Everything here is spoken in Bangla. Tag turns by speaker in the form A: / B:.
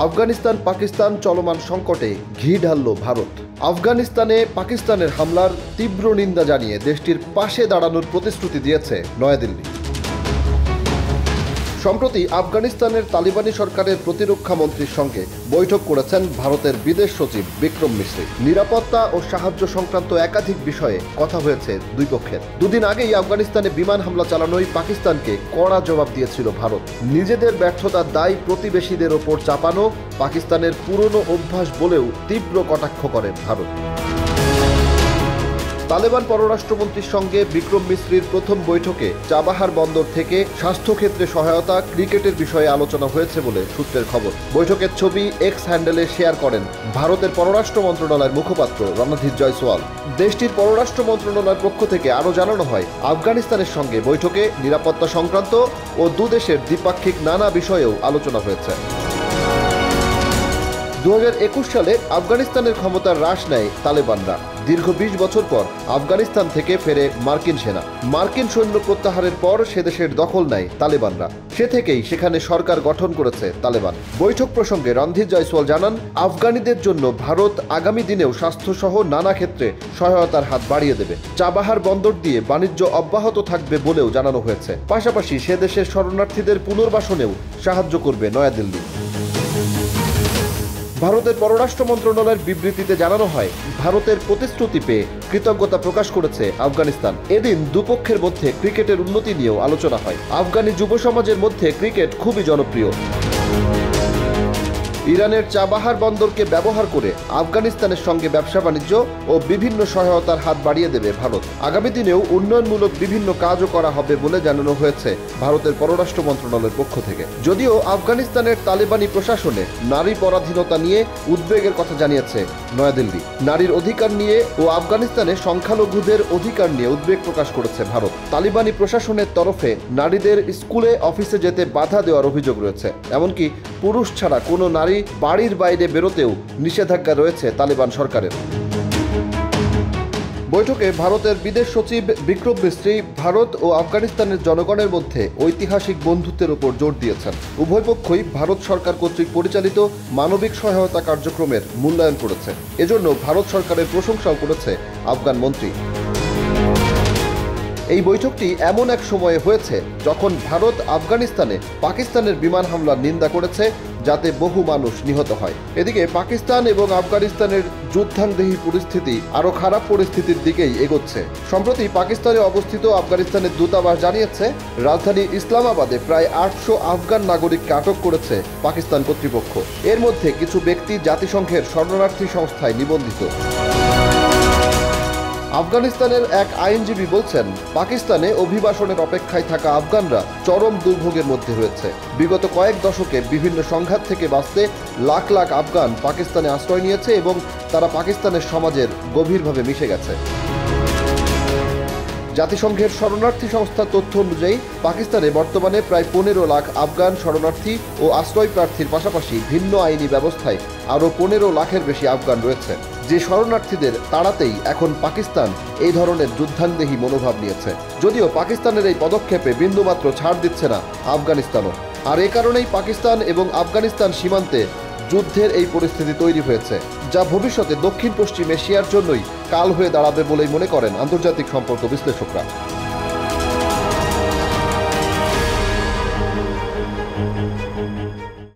A: আফগানিস্তান পাকিস্তান চলমান সংকটে ঘি ঢালল ভারত। আফগানিস্তানে পাকিস্তানের হামলার তীব্র নিন্দা জানিয়ে দেশটির পাশে দাঁড়ানোর প্রতিশ্রুতি দিয়েছে নয়াদিল্লি। সম্প্রতি আফগানিস্তানের তালিবানি সরকারের প্রতিরক্ষা মন্ত্রীর সঙ্গে বৈঠক করেছেন ভারতের বিদেশ সচিব বিক্রম মিশ্রি। নিরাপত্তা ও সাহায্য সংক্রান্ত একাধিক বিষয়ে কথা হয়েছে দুই পক্ষের। দুদিন আগেই আফগানিস্তানে বিমান হামলা চালানোয় পাকিস্তানকে কড়া জবাব দিয়েছিল ভারত। নিজেদের ব্যর্থতার দায় প্রতিবেশীদের ওপর চাপানো পাকিস্তানের পুরনো অভ্যাস বলেও তীব্র কটাক্ষ করেন ভারত। তালেবান পররাষ্ট্রমন্ত্রীর সঙ্গে বিক্রম মিশ্রির প্রথম বৈঠকে চাবাহার বন্দর থেকে স্বাস্থ্যক্ষেত্রে সহায়তা, ক্রিকেটের বিষয়ে আলোচনা হয়েছে বলে সূত্রের খবর। বৈঠকের ছবি এক্স হ্যান্ডেলে শেয়ার করেন ভারতের পররাষ্ট্র মন্ত্রণালয়ের মুখপাত্র রণধীর জয়সওয়াল। দেশটির পররাষ্ট্র মন্ত্রণালয়ের পক্ষ থেকে আরও জানানো হয়, আফগানিস্তানের সঙ্গে বৈঠকে নিরাপত্তা সংক্রান্ত ও দুদেশের দ্বিপাক্ষিক নানা বিষয়েও আলোচনা হয়েছে। 2021 সালে আফগানিস্তানের ক্ষমতার হ্রাস নেয় তালেবানরা। দীর্ঘ 20 বছর পর আফগানিস্তান থেকে ফেরে মার্কিন সেনা। মার্কিন সৈন্য প্রত্যাহারের পর সে দেশের দখল নেয় তালেবানরা। সে থেকেই সেখানে সরকার গঠন করেছে তালেবান। বৈঠক প্রসঙ্গে রণধীর জয়সওয়াল জানান, আফগানিদের জন্য ভারত আগামী দিনেও স্বাস্থ্যসহ নানা ক্ষেত্রে সহায়তার হাত বাড়িয়ে দেবে। চাবাহার বন্দর দিয়ে বাণিজ্য অব্যাহত থাকবে বলেও জানানো হয়েছে। পাশাপাশি সে দেশের শরণার্থীদের পুনর্বাসনেও সাহায্য করবে নয়াদিল্লি। ভারতের পররাষ্ট্র মন্ত্রণালয়ের বিবৃতিতে জানানো হয়, ভারতের প্রতিশ্রুতি পেয়ে কৃতজ্ঞতা প্রকাশ করেছে আফগানিস্তান। এদিন দুপক্ষের মধ্যে ক্রিকেটের উন্নতি নিয়েও আলোচনা হয়। আফগানি যুব সমাজের মধ্যে ক্রিকেট খুবই জনপ্রিয়। ইরানের চাবাহার বন্দরকে ব্যবহার করে আফগানিস্তানের সঙ্গে ব্যবসা বাণিজ্য ও বিভিন্ন সহায়তার হাত বাড়িয়ে দেবে ভারত। আগামী দিনেও উন্নয়নমূলক বিভিন্ন কাজও করা হবে বলে জানানো হয়েছে ভারতের পররাষ্ট্র মন্ত্রণালয়ের পক্ষ থেকে। যদিও আফগানিস্তানের তালেবানি প্রশাসনে নারী পরাধীনতা নিয়ে উদ্বেগের কথা জানিয়েছে নয়াদিল্লি। নারীর অধিকার নিয়ে ও আফগানিস্তানে সংখ্যালঘুদের অধিকার নিয়ে উদ্বেগ প্রকাশ করেছে ভারত। তালিবানি প্রশাসনের তরফে নারীদের স্কুলে অফিসে যেতে বাধা দেওয়ার অভিযোগ রয়েছে। এমনকি পুরুষ ছাড়া কোনো নারী বাড়ির বাইরে বেরোতেও নিষেধাজ্ঞা রয়েছে তালেবান সরকারের। বৈঠকে ভারতের বিদেশ সচিব বিক্রম মিশ্রি ভারত ও আফগানিস্তানের জনগণের মধ্যে ঐতিহাসিক বন্ধুত্বের উপর জোর দিয়েছেন। উভয় পক্ষই ভারত সরকার কর্তৃক পরিচালিত মানবিক সহায়তা কার্যক্রমের মূল্যায়ন করেছে। এজন্য ভারত সরকারের প্রশংসাও করেছে আফগান মন্ত্রী। এই বৈঠকটি এমন এক সময়ে হয়েছে যখন ভারত আফগানিস্তানে পাকিস্তানের বিমান হামলার নিন্দা করেছে, যাতে বহু মানুষ নিহত হয়। এদিকে পাকিস্তান এবং আফগানিস্তানের যুদ্ধাংদেহী পরিস্থিতি আরও খারাপ পরিস্থিতির দিকেই এগোচ্ছে। সম্প্রতি পাকিস্তানে অবস্থিত আফগানিস্তানের দূতাবাস জানিয়েছে, রাজধানী ইসলামাবাদে প্রায় 800 আফগান নাগরিককে আটক করেছে পাকিস্তান কর্তৃপক্ষ। এর মধ্যে কিছু ব্যক্তি জাতিসংঘের শরণার্থী সংস্থায় নিবন্ধিত। আফগানিস্তানের এক আইনজীবী বলছেন, পাকিস্তানে অভিবাসনের অপেক্ষায় থাকা আফগানরা চরম দুর্ভোগের মধ্যে রয়েছে। বিগত কয়েক দশকে বিভিন্ন সংঘাত থেকে বাঁচতে লাখ লাখ আফগান পাকিস্তানে আশ্রয় নিয়েছে এবং তারা পাকিস্তানের সমাজের গভীরভাবে মিশে গেছে। জাতিসংঘের শরণার্থী সংস্থার তথ্য অনুযায়ী পাকিস্তানে বর্তমানে প্রায় 15 লাখ আফগান শরণার্থী ও আশ্রয় প্রার্থীর পাশাপাশি ভিন্ন আইনি ব্যবস্থায় আরও 15 লাখের বেশি আফগান রয়েছে। যে শরণার্থীদের তাড়াতেই এখন পাকিস্তান এই ধরনের যুদ্ধাংদেহী মনোভাব নিয়েছে। যদিও পাকিস্তানের এই পদক্ষেপে বিন্দুমাত্র ছাড় দিচ্ছে না আফগানিস্তানও। আর এ কারণেই পাকিস্তান এবং আফগানিস্তান সীমান্তে যুদ্ধের এই পরিস্থিতি তৈরি হয়েছে, যা ভবিষ্যতে দক্ষিণ পশ্চিম এশিয়ার জন্যই কাল হয়ে দাঁড়াবে বলেই মনে করেন আন্তর্জাতিক সম্পর্ক বিশ্লেষকরা।